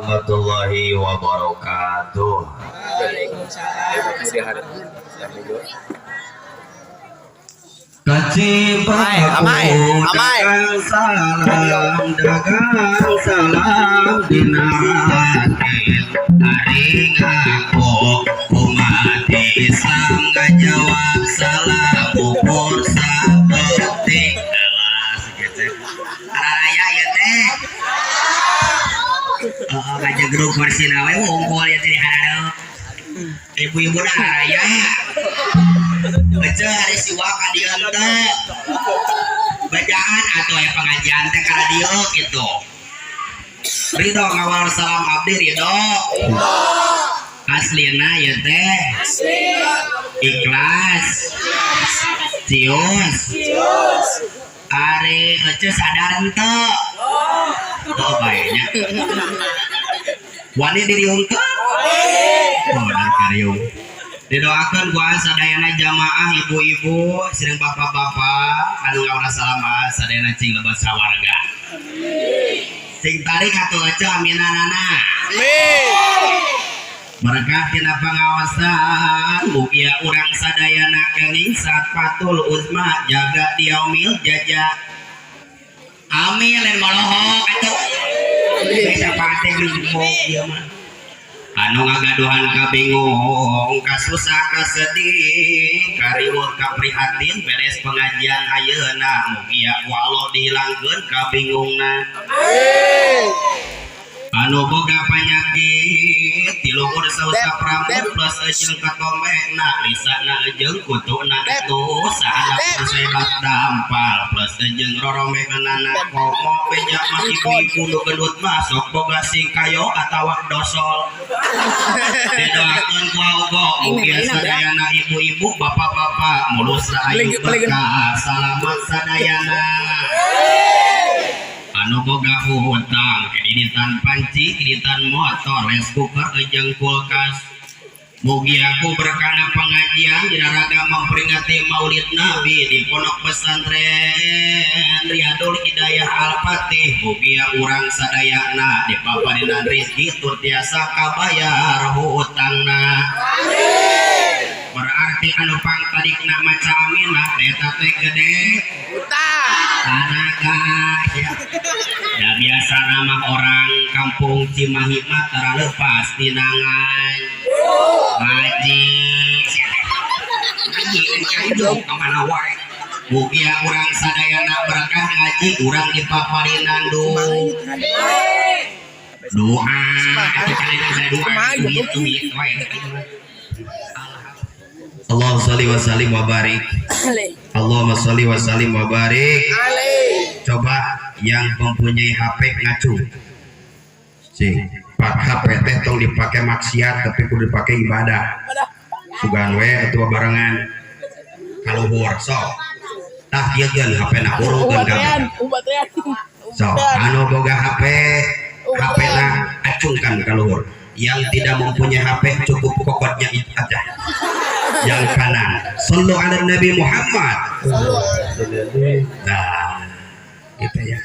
warahmatullahi wabarakatuh. Kacipang dagang salam dinatin aring aku umat Islam ngajawab salam ukur sabeti alas gitu raya ya teh ngajak grup bersinawe ngumpul ya tadi harap ibu-ibu raya baca hari siwa kadian teh bacaan atau ya pengajian teh ka radio gitu ridho ngawal salam abdi ridho aslina ya teh ikhlas cius ari ece sadar ente oh baiknya wani diriung teh oh kariung didoakan gua sadayana jamaah ibu-ibu sering bapak-bapak anu ngawana salama sadayana cing lebat sawarga sing tarik atuh aca aminanana amin berkah tina pangawasan mugia urang sadayana kenging saat patul uzma jaga diaumil jaja amin lain malohok atuh bisa pateh ngibok dia mah anu ngagaduhan kabingung kasusah kasedih kariweuh kaprihatin beres pengajian ayeuna mugia ku Allah dihilangkeun kabingungna anu boga panyakit tiluhur saus kaprambut plus jeung katomena lisana jeung kutuna itu sahana persebat dampal plus jeung roromekeunana komo beja mah ibu-ibu nu gendut mah sok boga sing kayo atawa dosol didoakeun ku Allah mugia sadayana ibu-ibu bapak-bapak mulus rahayu berkah salamat sadayana anu boga hutang kediditan panci kediditan motor rice cooker jeung kulkas mugi aku berkana pengajian dina ragam memperingati maulid nabi di pondok pesantren Riyadul Hidayah Al-Fatih mugi urang sadayana dipaparingan rezeki tur tiasa kabayar hutangna berarti anu pangtadikna maca aminah eta teh gede tanaga ya biasa nama orang kampung Cimahi mah tara lepas tinangan ngaji kemana wae mugi urang sadayana berkah ngaji urang dipaparinan doa itu kalian doa duit wae Allahumma sholli wa sallim wa barik. Allahumma sholli wa sallim wa barik. Coba yang mempunyai HP ngacu. Cing, pak HP teh tong dipakai maksiat tapi kudu dipakai ibadah. Sugan we atuh barengan kaluhur sok. Tah ieu geun HP na urungkeun kabeh. So, anu boga HP na acungkan kaluhur. Yang tidak mempunyai HP cukup kokotnya itu aja. Yang kanan sallu ala Nabi Muhammad nah gitu ya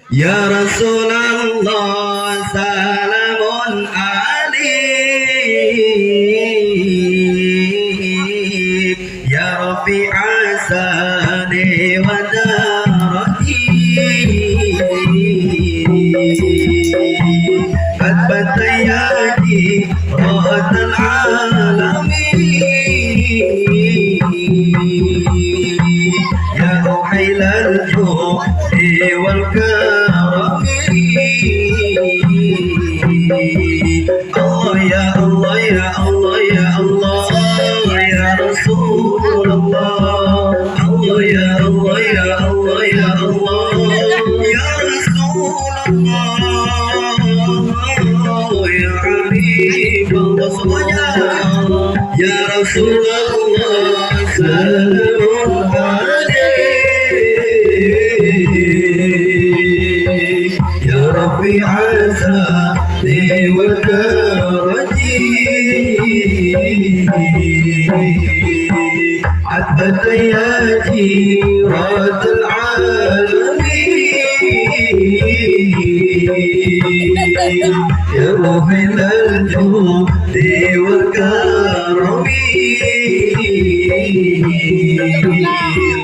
ya Rasulullah salamun alaik ya Rafi'a sani wa darati qad batayati rahatal alamin ya uhailal juhdi wal karami Allah ya Allah ya Allah ya Allah ya Rasulullah Allah ya Allah ya Allah ya Allah ya Rasulullah ya Habib Allah semuanya ya Rasulullah salamun alaik ya Rafi'a sani wa karati hatta yati ratul alamin يا مهل الجود والكرم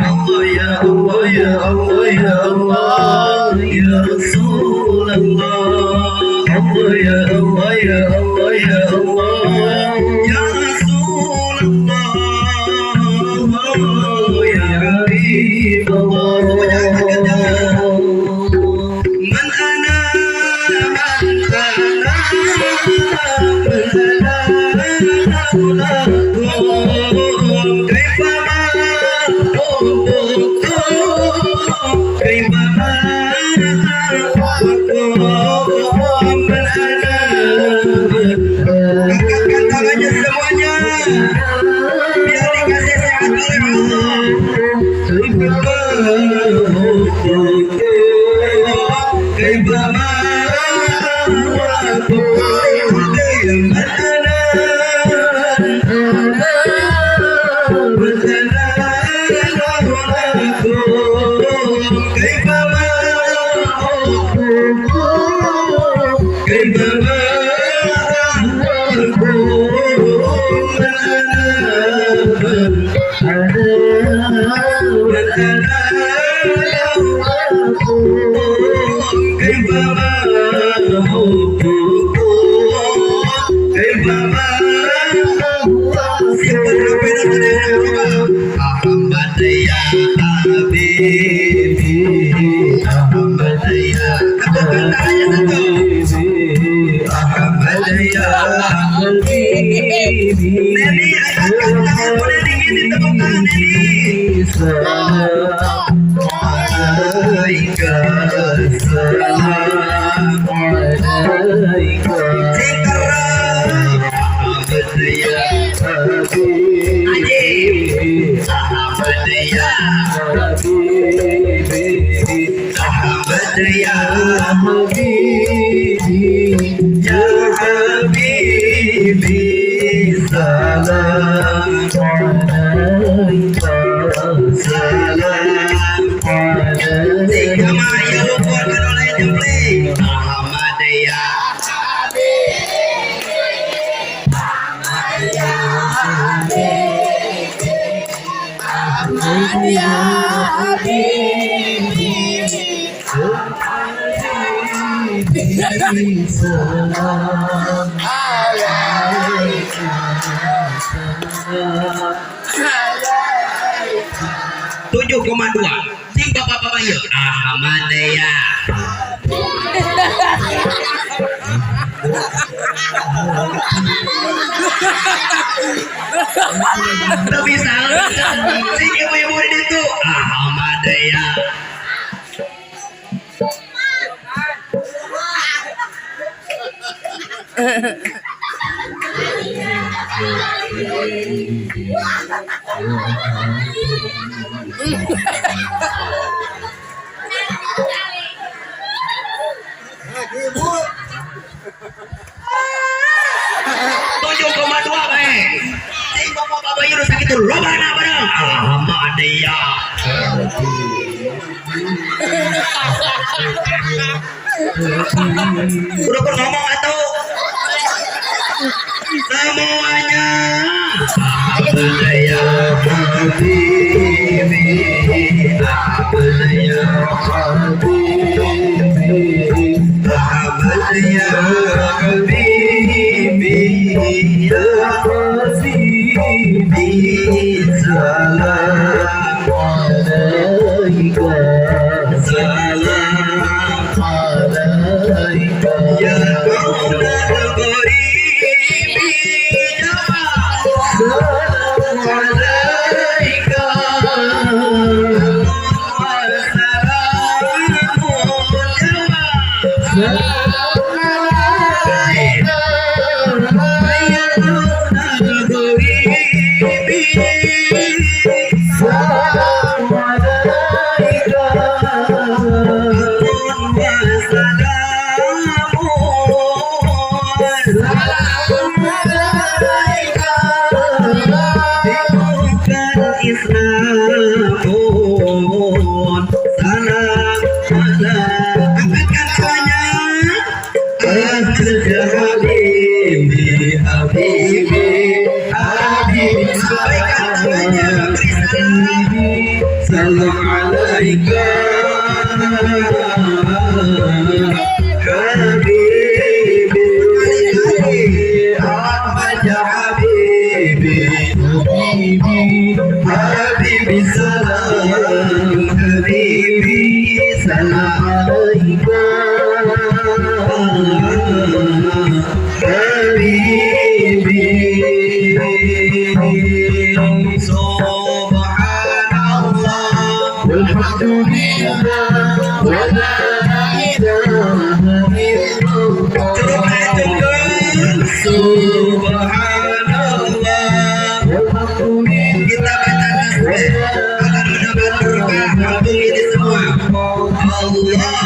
الله يا الله يا الله يا الله يا رسول الله الله يا الله يا الله يا الله يا رسول الله يا حبيب الله من أنا من أنا من أنا كيفما كيفما angkatkan tangannya semuanya biar dikasih sehat oleh Ahmad ya Habibi Ahmad ya Ahmad ya Habibi Neni angkat tangan Neni ini tepuk tangan Neni salam alaika salam alaika Ahmad ya Habibi Ahmad ya Habibi Ahmad ya Habibi ya Habibi salam alaika salam alaika maya lupakan oleh jemple Ahmad ya Ya Habibi salam alaika 7,2 sing bapak-bapak yuk Ahmad ya tak bisa sing ibu-ibu di situ Ahmad ya Tujuh koma dua baik. Sing bapak-bapak yang rusak itu lo mana bareng? Ahmad ya. Udah pun ngomong atau semuanya Ahmad ya Habibi Ahmad ya Habibi Ahmad ya Habibi ya Habibi salam alaika salam alaika ya Maulana Gharibi ya salam alaika Salam alaika حبيبي حبيبي حبيبي سلام عليك حبيبي أحمد يا حبيبي حبيبي سلام حبيبي سلام عليك حبيبي سبحان الله والحمد لله ولا إله إلا الله سبحان الله والحمد لله kita baca tasbih agar mendapat berkah untuk ini semua Allah ya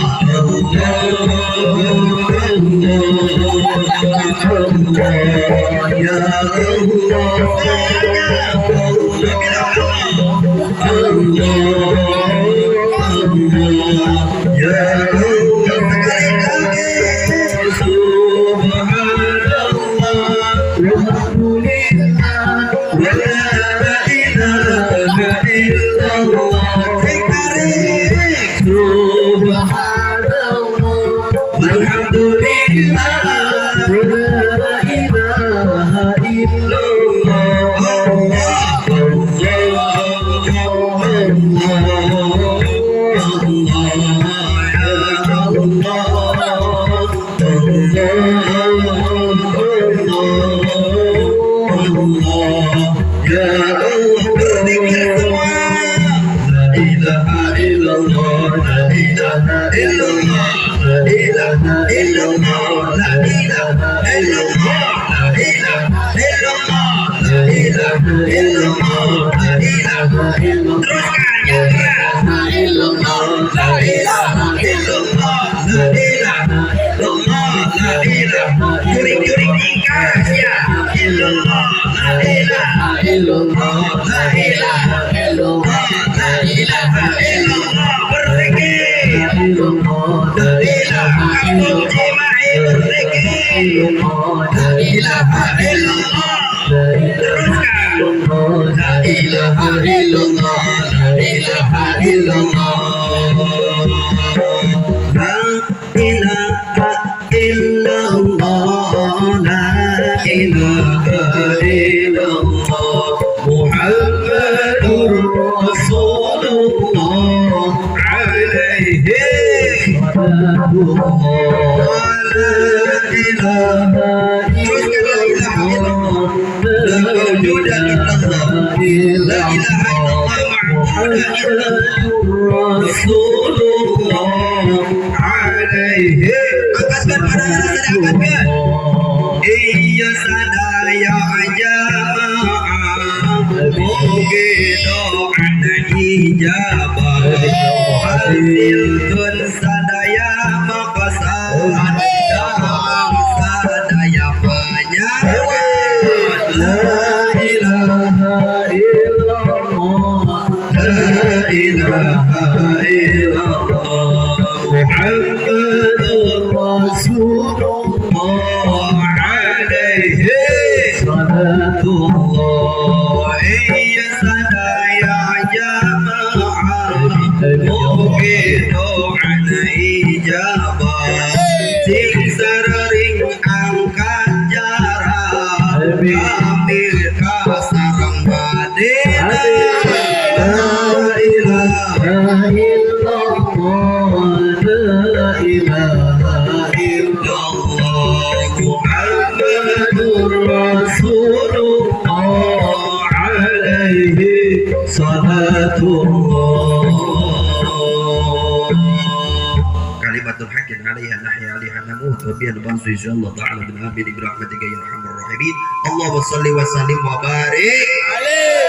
kalimatul haqqin 'alaiha nahya 'alaiha namut wa biha nab'u insyaallah ta'ala bin amin bi rahmatika ya arhamar rahimin Allahumma shalli wa sallim wa barik alaihi